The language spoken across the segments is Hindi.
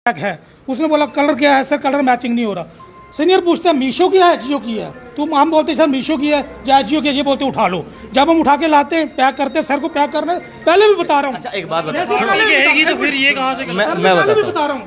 है। उसने बोला कलर क्या है सर, कलर मैचिंग नहीं हो रहा। सीनियर पूछता है मीशो की है जियो की है, तुम हम बोलते सर मीशो की है या जियो की है, ये बोलते उठा लो। जब हम उठा के लाते हैं पैक करते हैं, सर को पैक करना पहले भी बता रहा हूँ। अच्छा एक बात बता, तो फिर ये कहाँ से मैं बताता हूँ।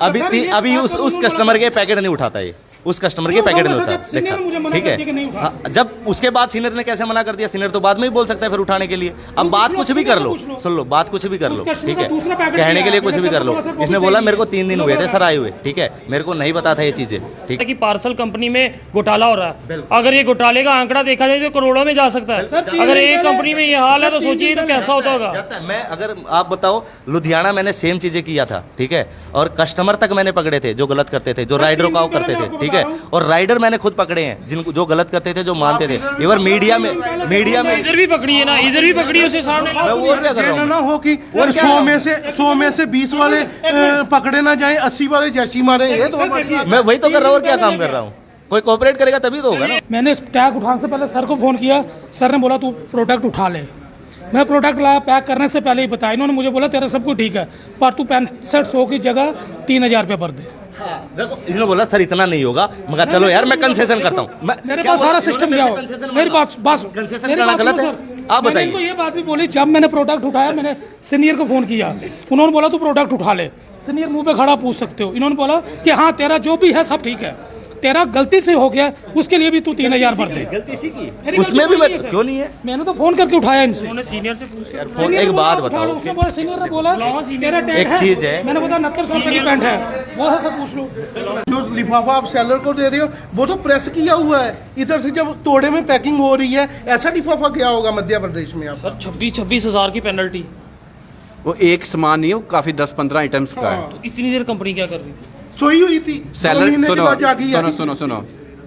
अभी उस कस्टमर के पैकेट नहीं उठाता ये, उस कस्टमर के पैकेट नहीं होता, देखा ठीक है। हाँ, जब उसके बाद सीनियर ने कैसे मना कर दिया, सीनियर तो बाद में ही बोल सकता है फिर उठाने के लिए। अब बात कुछ भी कर लो, सुन लो, बात कुछ भी कर लो, ठीक है, कहने के लिए कुछ भी कर लो। इसने बोला मेरे को 3 दिन हुए थे सर आए हुए, ठीक है, मेरे को नहीं पता था ये चीजें, ठीक है। कि पार्सल कंपनी में घोटाला हो रहा है, अगर ये घोटाले का आंकड़ा देखा जाए तो करोड़ों में जा सकता है। अगर एक कंपनी में ये हाल है तो सोचिए तो कैसा होता होगा। मैं अगर आप बताओ, लुधियाना मैंने सेम चीजें किया था, ठीक है, और कस्टमर तक मैंने पकड़े थे जो गलत करते थे, जो राइडरों का करते थे, ठीक है, और राइडर मैंने खुद पकड़े हैं जिनको जो गलत करते थे, जो मानते थे। इवन मीडिया में इधर भी पकड़ी है ना, इधर भी पकड़ी है उसे सामने। मैं वो क्या कर रहा हूँ ना हो कि 100 में से 20 वाले पकड़े ना जाए, 80 वाले जैसी मारे। ये तो मैं वही तो कर रहा हूँ और क्या काम कर रहा हूँ। कोई कोऑपरेट करेगा तभी तो होगा ना। मैंने टैग उठाने से पहले सर को फ़ोन किया, सर ने बोला तू प्रोडक्ट उठा ले। मैं प्रोडक्ट लाया, पैक करने से पहले ही बताया। इन्होंने मुझे बोला तेरा सब कुछ ठीक है पर तू 6500 की जगह 3000 रुपये भर दे। इन्होंने बोला सर इतना नहीं होगा, मगर चलो यार मैं कंसेशन करता हूँ। मेरे पास सारा सिस्टम क्या हो, मेरी बात कंसेशन करना गलत है, आप बताइए। ये बात भी बोली, जब मैंने प्रोडक्ट उठाया मैंने सीनियर को फ़ोन किया, उन्होंने बोला तू प्रोडक्ट उठा ले। सीनियर मुंह पे खड़ा पूछ सकते हो। इन्होंने बोला कि हाँ तेरा जो भी है सब ठीक है, तेरा गलती से हो गया उसके लिए भी तू 3000 भर दे। गलती सी की उसमें भी मैं क्यों नहीं है, मैंने तो फोन करके उठाया इनसे। सीनियर से पूछ फोन एक बात बताओ, उसने बोला, सीनियर ने बोला तेरा टैग एक चीज है, मैंने बताया 6900 रुपये की पैंट है, वो है, सब पूछ लो। जो लिफाफा आप सेलर को दे रहे हो वो तो प्रेस किया हुआ है। इधर से जब तोड़े में पैकिंग हो रही है, ऐसा लिफाफा क्या होगा मध्य प्रदेश में? आप सर 26 हजार की पेनल्टी। वो एक सामान नहीं है, वो काफी 10-15 आइटम्स का है। तो इतनी देर कंपनी क्या कर रही थी? सोई हुई थी। सेलर सुनो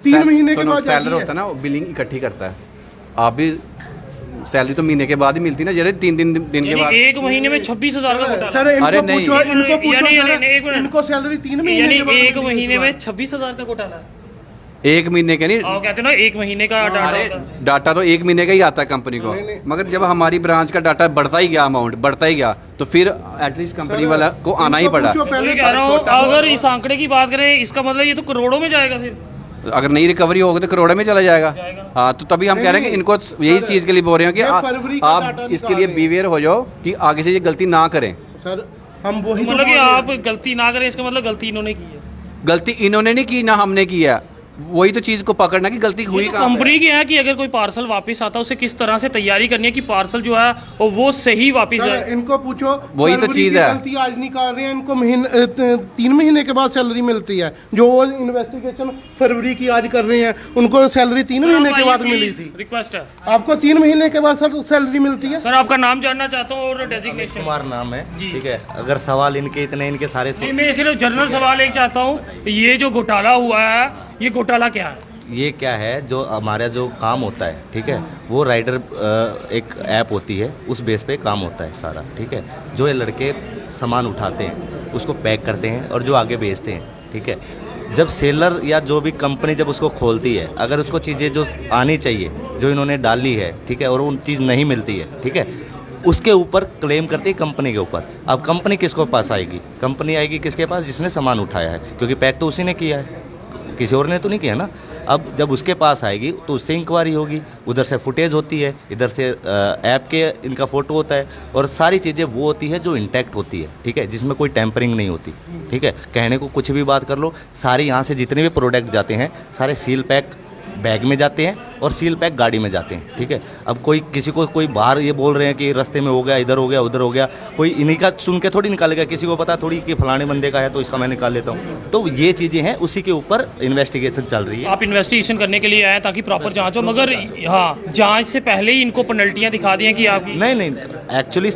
3 महीने के बाद सेलर होता है ना, वो बिलिंग इकट्ठी करता है। आप भी सैलरी तो महीने के बाद ही मिलती ना, जरा 3 दिन के बाद। एक महीने में 26,000 का घोटाला। सर अरे इनको नहीं। पूछो, इनको पूछो, यानी इनको सैलरी 3 महीने यानी के बाद एक मिलती है। महीने में 26,000 का घोटाला है। एक महीने के नहीं, कहते हैं ना एक महीने का डाटा अरे होता है। डाटा तो एक महीने का ही आता है कंपनी को, मगर जब हमारी ब्रांच का डाटा बढ़ता ही गया, अमाउंट बढ़ता ही गया, तो फिर एटलीस्ट कंपनी वाला को आना ही पड़ा। पूछो पहले। मैं कह रहा हूँ अगर इस आंकड़े की बात करें, इसका मतलब ये तो करोड़ों में जाएगा फिर। अगर नई रिकवरी होगी तो करोड़ों में चला जाएगा। हाँ, तो तभी हम कह रहे हैं कि इनको यही चीज़ के लिए बोल रहे हैं कि आप इसके लिए बीवेयर हो जाओ कि आगे से ये गलती ना करें। सर हम वही मतलब कि आप गलती ना करें, इसका मतलब गलती इन्होंने की है। गलती इन्होंने नहीं की ना हमने की है, वही तो चीज़ को पकड़ना कि गलती हुई कहाँ पे। कंपनी की है कि अगर कोई पार्सल वापस आता है उसे किस तरह से तैयारी करनी है कि पार्सल जो है वो सही वापस सर, जाए। इनको पूछो, वही तो फरवरी चीज़ की है। गलती आज निकाल रहे हैं, इनको 3 महीने के बाद सैलरी मिलती है। जो इन्वेस्टिगेशन फरवरी की आज कर रहे हैं, उनको सैलरी 3 महीने के बाद मिली थी। रिक्वेस्ट है आपको 3 महीने के बाद सर सैलरी मिलती है। सर, आपका नाम जानना चाहता हूँ और डेजिग्नेशन। कुमार नाम है, ठीक है। अगर सवाल इनके सारे मैं सिर्फ जनरल सवाल एक चाहता हूँ, ये जो घोटाला हुआ है ये घोटाला क्या है? ये क्या है, जो हमारा जो काम होता है, ठीक है, वो राइडर एक ऐप होती है, उस बेस पे काम होता है सारा, ठीक है। जो ये लड़के सामान उठाते हैं उसको पैक करते हैं और जो आगे बेचते हैं, ठीक है। जब सेलर या जो भी कंपनी जब उसको खोलती है, अगर उसको चीज़ें जो आनी चाहिए जो इन्होंने डाली है, ठीक है, और उन चीज़ नहीं मिलती है, ठीक है, उसके ऊपर क्लेम करती है कंपनी के ऊपर। अब कंपनी किसको पास आएगी? कंपनी आएगी किसके पास? जिसने सामान उठाया है, क्योंकि पैक तो उसी ने किया है, किसी और ने तो नहीं किया ना। अब जब उसके पास आएगी तो उससे इंक्वायरी होगी, उधर से फुटेज होती है, इधर से ऐप के इनका फ़ोटो होता है, और सारी चीज़ें वो होती है जो इंटैक्ट होती है, ठीक है, जिसमें कोई टेम्परिंग नहीं होती, ठीक है। कहने को कुछ भी बात कर लो, सारे यहाँ से जितने भी प्रोडक्ट जाते हैं सारे सील पैक बैग में जाते हैं और सील पैक गाड़ी में जाते हैं, ठीक है। अब किसी को कोई बाहर ये बोल रहे हैं कि रास्ते में हो गया, इधर हो गया, उधर हो गया, कोई इन्हीं का सुन के थोड़ी निकालेगा। किसी को पता थोड़ी कि फलाने बंदे का है तो इसका मैं निकाल लेता हूँ। तो ये चीज़ें हैं, उसी के ऊपर इन्वेस्टिगेशन चल रही है। आप इन्वेस्टिगेशन करने के लिए आए ताकि प्रॉपर जांच हो, मगर हाँ, जांच से पहले ही इनको पेनल्टियाँ दिखा दी हैं कि आप नहीं, एक्चुअली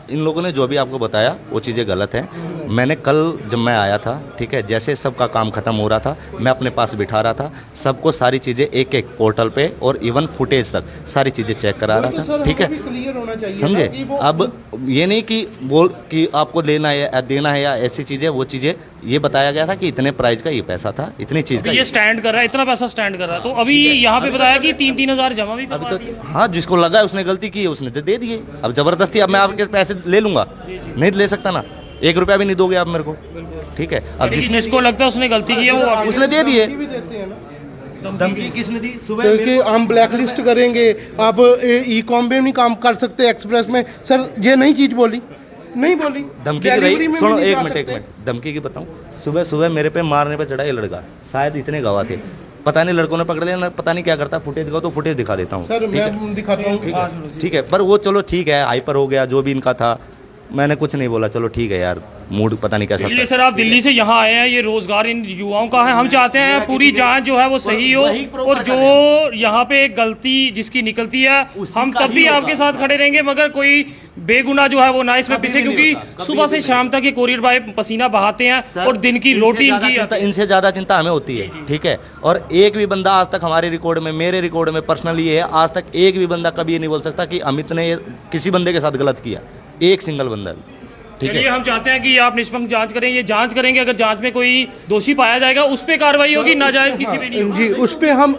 इन लोगों ने जो भी आपको बताया वो चीज़ें गलत हैं। मैंने कल जब मैं आया था, ठीक है, जैसे सबका काम खत्म हो रहा था, मैं अपने पास बिठा रहा था सबको, सारी चीज़ें एक एक पोर्टल पे और इवन फुटेज तक सारी चीज़ें चेक करा रहा था, ठीक है, समझे। अब ये नहीं कि आपको देना है या ऐसी चीज़ें, वो चीज़ें ये बताया गया था कि इतने प्राइस का ये पैसा था, इतनी चीज़ का ये स्टैंड कर रहा है, इतना पैसा स्टैंड कर रहा है। तो अभी यहाँ पे बताया कि 3,000 जमा भी अभी तो, हाँ, जिसको लगा है उसने गलती की है, उसने दे दिए। अब ज़बरदस्ती अब मैं आपके पैसे ले लूँगा? नहीं ले सकता ना, 1 रुपया भी नहीं दोगे आप मेरे को, ठीक है। अब जिसको लगता है उसने गलती की है वो वापस उसने दे दिए। भी देते हैं ना धमकी किसने दी? सुबह क्योंकि हम ब्लैक लिस्ट करेंगे, आप ई कॉम में नहीं काम कर सकते, एक्सप्रेस में। सर ये नई चीज बोली, नहीं बोली धमकी की Delivery रही। में सुनो भी नहीं एक जा मिनट सकते। धमकी की बताऊं। सुबह सुबह मेरे पे मारने पे चढ़ा ये लड़का, शायद इतने गवाह थे, पता नहीं लड़कों ने पकड़ लिया, पता नहीं क्या करता। फुटेज दिखाओ तो फुटेज दिखा देता हूँ। सर मैं दिखाता हूँ। ठीक है, पर वो चलो ठीक है, हाइपर हो गया जो भी इनका था, मैंने कुछ नहीं बोला, चलो ठीक है यार, मूड पता नहीं कैसा चलिए सर, आप दिल्ली से यहाँ आए हैं, ये रोजगार इन युवाओं का है। हम चाहते हैं पूरी जांच जो है वो सही हो, और जो यहाँ पे एक गलती जिसकी निकलती है हम तब भी आपके साथ खड़े रहेंगे, मगर कोई बेगुनाह जो है वो ना इसमें पिसे, क्योंकि सुबह से शाम तक ये कोरियर बॉय पसीना बहाते हैं और दिन की रोटी इनकी। इनसे ज्यादा चिंता हमें होती है, ठीक है। और एक भी बंदा आज तक हमारे रिकॉर्ड में, मेरे रिकॉर्ड में पर्सनली ये है, आज तक एक भी बंदा कभी ये नहीं बोल सकता कि अमित ने किसी बंदे के साथ गलत किया, एक सिंगल बंदा भी, ठीक है। चलिए, हम चाहते हैं कि आप निष्पक्ष जांच करें, ये जांच करेंगे, अगर जांच में कोई दोषी पाया जाएगा उस पे कार्रवाई होगी, नाजायज किसी पे नहीं होगी। जी उस पे हम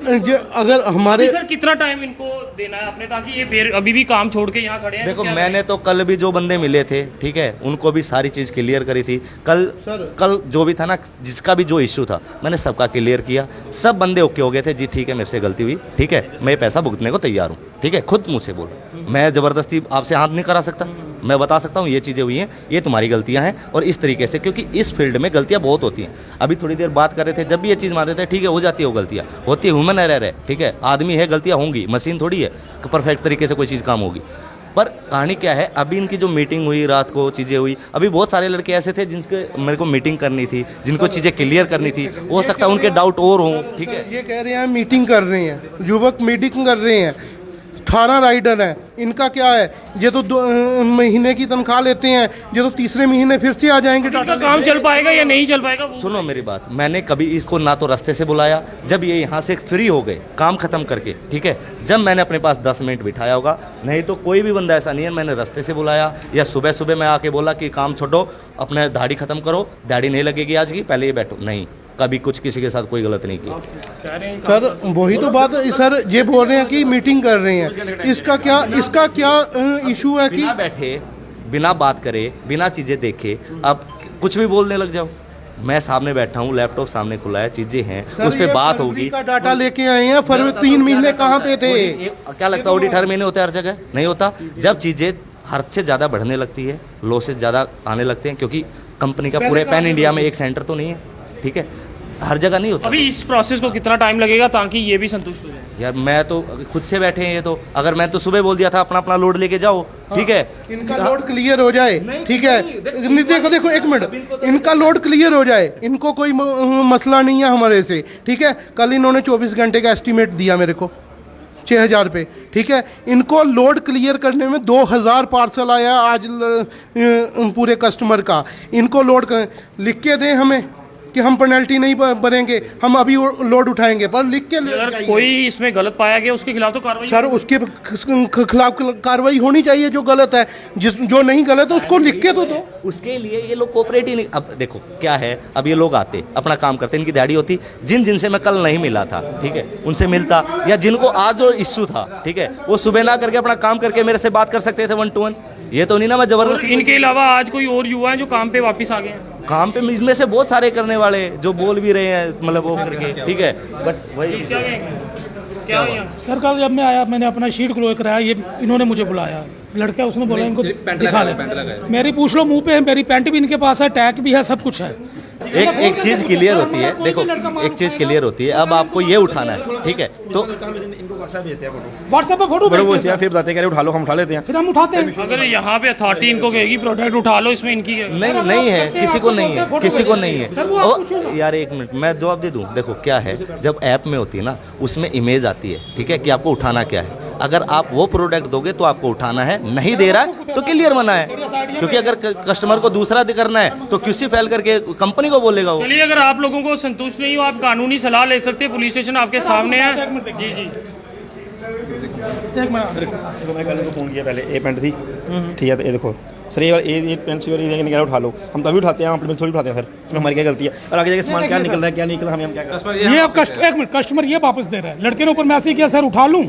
अगर हमारे सर कितना टाइम इनको देना है अपने, ताकि ये अभी भी काम छोड़ के यहाँ खड़े हैं? देखो क्या मैंने तो कल भी जो बंदे मिले थे, ठीक है, उनको भी सारी चीज़ क्लियर करी थी। कल जो भी था ना, जिसका भी जो इश्यू था, मैंने सबका क्लियर किया, सब बंदे ओके हो गए थे। जी ठीक है, मेरे से गलती हुई, ठीक है, मैं पैसा भुगतने को तैयार हूँ, ठीक है। खुद मुझसे बोलो, मैं ज़बरदस्ती आपसे हाथ नहीं करा सकता, मैं बता सकता हूँ ये चीज़ें हुई हैं, ये तुम्हारी गलतियाँ हैं, और इस तरीके से, क्योंकि इस फील्ड में गलतियाँ बहुत होती हैं। अभी थोड़ी देर बात कर रहे थे, जब भी ये चीज़ मान रहे थे, ठीक है, हो जाती है वो गलतियाँ, होती है, ह्यूमन एरर है, ठीक है, आदमी है, गलतियाँ होंगी, मशीन थोड़ी है कि परफेक्ट तरीके से कोई चीज़ काम होगी। पर कहानी क्या है, अभी इनकी जो मीटिंग हुई रात को, चीज़ें हुई, अभी बहुत सारे लड़के ऐसे थे जिनके मेरे को मीटिंग करनी थी, जिनको चीज़ें क्लियर करनी थी, हो सकता है उनके डाउट और हों, ठीक है। ये कह रहे हैं मीटिंग कर रहे हैं, युवक मीटिंग कर रहे हैं, 18 राइडर हैं, इनका क्या है, ये तो 2 महीने की तनख्वाह लेते हैं, ये तो तीसरे महीने फिर से आ जाएंगे इनका टाटा। काम चल पाएगा या नहीं चल पाएगा? सुनो मेरी बात, मैंने कभी इसको ना तो रास्ते से बुलाया, जब ये यहाँ से फ्री हो गए काम खत्म करके, ठीक है, जब मैंने अपने पास 10 मिनट बिठाया होगा, नहीं तो कोई भी बंदा ऐसा नहीं है मैंने रास्ते से बुलाया या सुबह सुबह मैं आके बोला कि काम छोड़ो, अपने दाढ़ी खत्म करो, दाढ़ी नहीं लगेगी आज की, पहले ये बैठो, नहीं, कभी कुछ किसी के साथ कोई गलत नहीं किया। सर वही तो बात है, सर ये बोल रहे हैं कि मीटिंग कर रहे हैं, इसका क्या इशू है कि बिना बैठे, बिना बात करे, बिना चीज़ें देखे आप कुछ भी बोलने लग जाओ। मैं सामने बैठा हूँ, लैपटॉप सामने खुला है, चीज़ें हैं, उस पर बात होगी। का डाटा लेके आए हैं, फरवरी 3 महीने कहाँ पे थे? क्या लगता है ऑडिट हर महीने होता है हर जगह? नहीं होता। जब चीज़ें हद से ज़्यादा बढ़ने लगती है, लॉसेज ज़्यादा आने लगते हैं, क्योंकि कंपनी का पूरे पैन इंडिया में एक सेंटर तो नहीं है, ठीक है, हर जगह नहीं होता। अभी इस प्रोसेस को कितना टाइम लगेगा ताकि ये भी संतुष्ट हो जाए? यार मैं तो खुद से बैठे हैं, ये तो अगर मैं तो सुबह बोल दिया था अपना अपना लोड लेके जाओ, ठीक है, इनका लोड क्लियर हो जाए, ठीक है, देखो 1 मिनट, इनका लोड क्लियर हो जाए, इनको कोई मसला नहीं है हमारे से, ठीक है। कल इन्होंने 24 घंटे का एस्टीमेट दिया मेरे को 6000 पे, ठीक है। इनको लोड क्लियर करने में 2000 पार्सल आया आज पूरे कस्टमर का। इनको लोड लिख के दें हमें कि हम पेनल्टी नहीं भरेंगे, हम अभी लोड उठाएंगे, पर लिख के अगर कोई इसमें गलत पाया गया उसके खिलाफ तो कार्रवाई। सर उसके खिलाफ कार्रवाई होनी चाहिए, जो गलत है, जो नहीं गलत है उसको लिख के तो दो। उसके लिए ये लोग कोऑपरेट ही नहीं। अब देखो क्या है, अब ये लोग आते अपना काम करते, इनकी दिहाड़ी होती, जिनसे मैं कल नहीं मिला था, ठीक है, उनसे मिलता, या जिनको आज जो इश्यू था, ठीक है, वो सुबह ना करके अपना काम करके मेरे से बात कर सकते थे 1 to 1। ये तो नहीं ना मैं जबरदस्ती। इनके अलावा आज कोई और युवा है जो काम पे वापस आ गए हैं? काम पे इनमें से बहुत सारे करने वाले जो बोल भी रहे हैं, मतलब वो करके, ठीक है, बट वही क्या सर कल जब मैं आया, मैंने अपना शीट क्लोज कराया, ये इन्होंने मुझे बुलाया, लड़का उसने बोला इनको दिखा ले, मेरी पूछ लो मुंह पे है, मेरी पैंट भी इनके पास है, टैग भी है, सब कुछ है। एक चीज़ क्लियर होती है, देखो एक चीज़ क्लियर होती है, अब आपको ये उठाना है, ठीक है, तो व्हाट्सएप पे फोटो भेजते हैं, फिर बताते हैं उठा लो, हम उठा लेते हैं। फिर हम उठाते हैं। अगर यहाँ पे अथॉरिटी इनको कहेगी प्रोडक्ट उठा लो, इसमें इनकी नहीं है, किसी को नहीं है, किसी को नहीं सर, वो आप है। पूछो ना। यार 1 मिनट मैं जवाब दे दूं। देखो क्या है, जब ऐप में होती है ना, उसमें इमेज आती है, ठीक है, कि आपको उठाना क्या है। अगर आप वो प्रोडक्ट दोगे तो आपको उठाना है, नहीं दे रहा है तो क्लियर मना है, क्योंकि अगर कस्टमर को दूसरा करना है तो क्यूसी फाइल करके कंपनी को बोलेगा वो। चलिए, अगर आप लोगों को संतुष्ट नहीं हो, आप कानूनी सलाह ले सकते हैं, पुलिस स्टेशन आपके सामने है। जी जी, एक मिनट। देखो मैं कल को फ़ोन किया, पहले ये पैंट थी, ठीक है, तो ये देखो सर, ये पेंट से ये निकाला उठा लो, हम तभी उठाते हैं, हम अपने उठाते हैं सर, इसमें हमारी क्या गलती है, और आगे जाके सामान क्या निकल रहा है क्या निकल रहा है, हम क्या कर रहे हैं। ये अब एक मिनट, कस्टमर ये वापस दे रहा है, लड़के ने ऊपर मैसेज किया सर उठा लूं,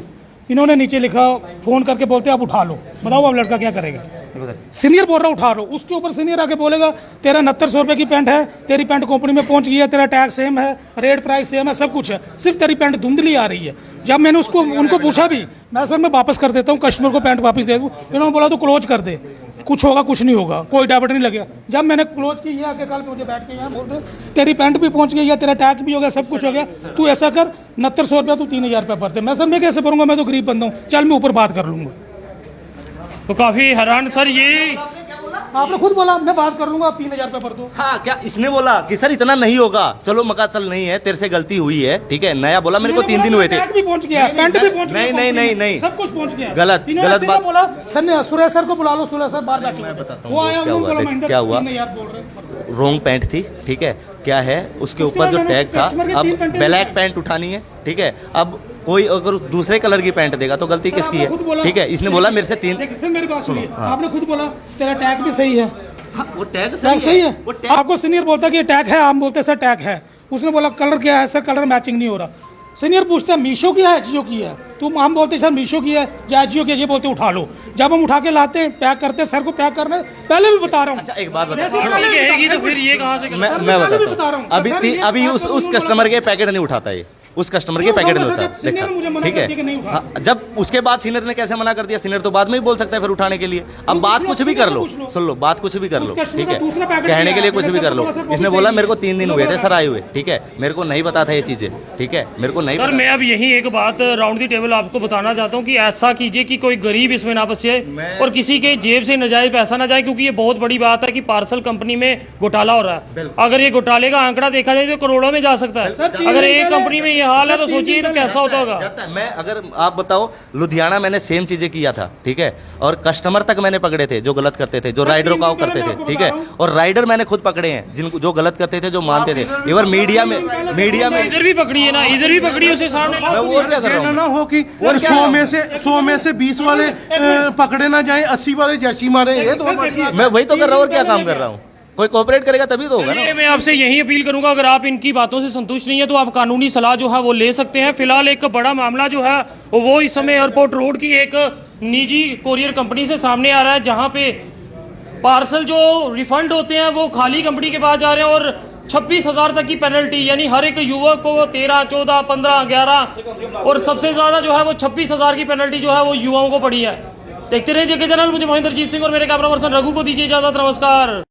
इन्होंने नीचे लिखा, फोन करके बोलते आप उठा लो, बताओ अब लड़का क्या करेगा? सीनियर बोल रहा उठा लो, उसके ऊपर सीनियर आके बोलेगा तेरा 6900 रुपये की पैंट है, तेरी पैंट कंपनी में पहुंच गई है, तेरा टैग सेम है, रेट प्राइस सेम है, सब कुछ है, सिर्फ तेरी पैंट धुंधली आ रही है। जब मैंने उनको पूछा भी, मैं सर मैं वापस कर देता हूँ, कस्टमर को पैंट वापस दे दूँ, इन्होंने बोला तो क्लोज कर दे, कुछ होगा कुछ नहीं होगा, कोई डेबिट नहीं लगेगा। जब मैंने क्लोज की, ये आके कल मुझे बैठ के यहाँ बोलते तेरी पैंट भी पहुंच गई है, तेरा टैग भी हो गया, सब कुछ हो गया, तू ऐसा कर 6900 रुपया तू 3000 रुपया भर दे। मैं सर मैं कैसे भरूंगा, मैं तो गरीब बंदा हूँ, चल मैं ऊपर बात कर लूंगा। तो काफी हैरान सर, ये आपने खुद बोला मैं बात कर लूंगा, आप 3000 रुपया भर दो। हाँ, क्या इसने बोला कि सर इतना नहीं होगा, चलो मका चल नहीं है, तेरे से गलती हुई है, ठीक है, नया बोला, मेरे को 3 दिन हुए थे। टैग भी पहुंच गया, पैंट भी पहुंच गया, नहीं, सब कुछ पहुंच गया। गलत इन्होंने बात बोला सर, सुरेश सर को बुला लो, सुरेश सर बाहर बैठे, मैं बताता वो आया, हूँ उन्होंने बोला क्या महेंद्र क्या हुआ। 3000 बोल रहे। रोंग पैंट थी, ठीक है, क्या है उसके ऊपर जो मैंने टैग था, कस्टमर के अब 3 घंटे ब्लैक में- पैंट उठानी है, ठीक है, अब कोई अगर दूसरे कलर की पैंट देगा तो गलती किसकी आपने खुद है, बोला- ठीक है, इसने बोला मेरे से 3। देखिए सर मेरी बात सुनिए, आपने खुद बोला तेरा टैग भी सही है, वो टैग टैग सही है, आपको सीनियर बोलता है कि ये टैग है, आप बोलते हैं सर टैग है, उसने बोला कलर क्या है, सर कलर मैचिंग नहीं हो रहा। सीनियर पूछता है मीशो की है, जियो की है, तुम हम बोलते हैं सर मीशो की है या जियो की है, ये बोलते उठा लो। जब हम उठा के लाते हैं, पैक करते हैं, सर को पैक करने पहले भी बता रहा हूँ। अच्छा एक बात बता, जैसे ठीक पहले भी रहेगी बता- तो फिर ये कहाँ से मैं पहले भी बताता बता रहा हूँ, हूँ। अभी सर, ये अभी बात उस तो उन्होंने कस्टमर के पैकेट नहीं उठाता ये, उस कस्टमर के वो पैकेट नहीं बोला, उठाता, जब सीनियर ने मुझे मना कर दिया कि नहीं देखा। उठा। हाँ, जब उसके बाद सीनियर ने कैसे मना कर दिया, सीनियर तो बाद में ही बोल सकता है फिर उठाने के लिए। अब बात कुछ भी कर लो, सुन लो, बात कुछ भी कर लो, उस कस्टमर ठीक का है, दूसरा पैकेट कहने दिया, के लिए कुछ मैंने भी सर कर को लो। बोला, सर, इसने वापस बोला आइए। मेरे को 3 दिन हुए थे बोला, सर आए हुए, ठीक है, मेरे को नहीं पता था ये चीजें, ठीक है, मेरे को नहीं सर पता। मैं अब यही एक बात राउंड दी टेबल आपको बताना चाहता हूँ कि ऐसा कीजिए कि कोई गरीब इसमें ना फंसे और किसी के जेब से नजायज पैसा ना जाए, क्योंकि ये बहुत बड़ी बात है कि पार्सल कंपनी में घोटाला हो रहा है। अगर ये घोटाले का आंकड़ा देखा जाए तो करोड़ों में जा सकता है। अगर एक कंपनी में ये हाल है तो सोचिए तो कैसा होता होगा। जाता है। मैं अगर आप बताओ, लुधियाना मैंने सेम चीजें किया था, ठीक है, और कस्टमर तक मैंने पकड़े थे जो गलत करते थे, जो राइडरों का वो करते थे, ठीक है, और राइडर मैंने खुद पकड़े हैं जिनको जो गलत करते थे, जो मानते थे। इवन मीडिया में इधर भी पकड़ी है ना, इधर भी पकड़ी है, उसे सामने मैं वो क्या कर रहा ना हूँ। ना हो कि 100 में से 20 वाले पकड़े ना जाए, 80 वाले जैसी मारे, ये तो बड़ी बात है। मैं वही तो कर रहा हूँ, और क्या काम कर रहा हूँ। कोई कोऑपरेट करेगा तभी तो होगा ना। चलिए, मैं आपसे यही अपील करूंगा, अगर आप इनकी बातों से संतुष्ट नहीं है तो आप कानूनी सलाह जो है वो ले सकते हैं। फिलहाल एक बड़ा मामला जो है वो इस समय एयरपोर्ट रोड की एक निजी कोरियर कंपनी से सामने आ रहा है, जहां पे पार्सल जो रिफंड होते हैं वो खाली कंपनी के पास जा रहे हैं और 26,000 तक की पेनल्टी, यानी हर एक युवक को 13, 14, 15, 11 और सबसे ज्यादा जो है वो 26,000 की पेनल्टी जो है वो युवाओं को पड़ी है। देखते रहिए जेके चैनल। मुझे महेंद्रजीत सिंह और मेरे कैमरा पर्सन रघु को दीजिए इजाजत। नमस्कार।